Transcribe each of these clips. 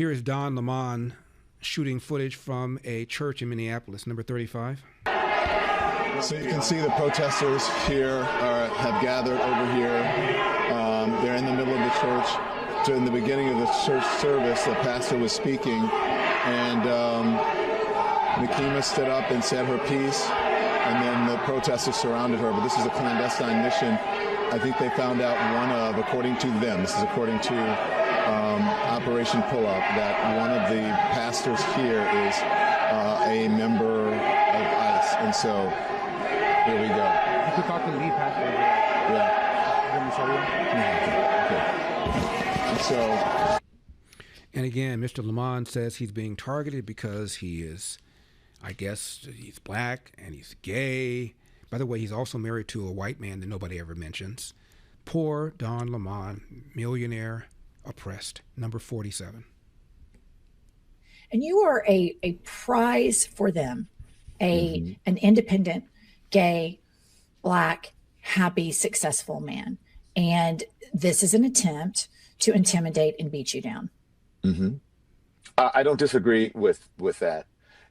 Here is Don Lemon shooting footage from a church in Minneapolis, number 35. So you can see the protesters here have gathered over here. They're in the middle of the church. In the beginning of the church service, the pastor was speaking, and Nikema stood up and said her piece, and then the protesters surrounded her. But this is a clandestine mission. I think they found out according to them, this is according to Operation Pull-Up, that one of the pastors here is a member of ICE, and so here we go. You could talk to the lead pastor. Yeah. And again, Mr. Lemon says he's being targeted because he is, I guess, he's black and he's gay. By the way, he's also married to a white man that nobody ever mentions. Poor Don Lemon, millionaire, oppressed, number 47. And you are a prize for them, an independent, gay, black, happy, successful man. And this is an attempt to intimidate and beat you down. Mm-hmm. I don't disagree with that.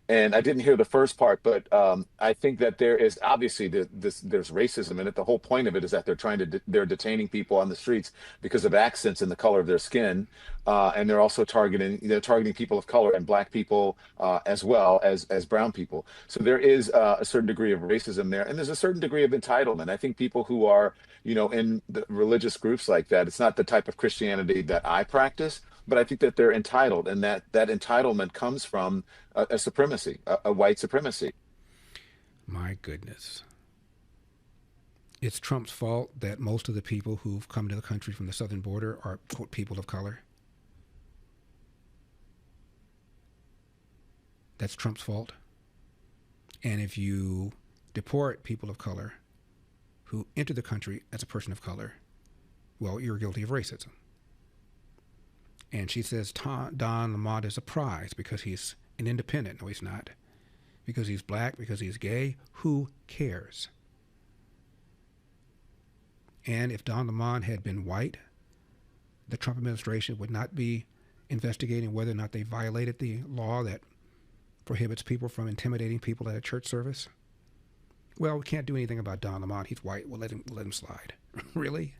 And I didn't hear the first part, but I think that there is obviously there's racism in it. The whole point of it is that they're detaining people on the streets because of accents and the color of their skin, and they're also targeting people of color and black people as well as brown people. So there is a certain degree of racism there, and there's a certain degree of entitlement. I think people who are in the religious groups like that, it's not the type of Christianity that I practice, but I think that they're entitled, and that entitlement comes from a supremacy, a white supremacy. My goodness. It's Trump's fault that most of the people who've come to the country from the southern border are, quote, people of color. That's Trump's fault. And if you deport people of color who enter the country as a person of color, well, you're guilty of racism. And she says Don Lemon is a prize because he's an independent. No, he's not. Because he's black, because he's gay. Who cares? And if Don Lemon had been white, the Trump administration would not be investigating whether or not they violated the law that prohibits people from intimidating people at a church service. Well, we can't do anything about Don Lemon. He's white. We'll let him slide. Really?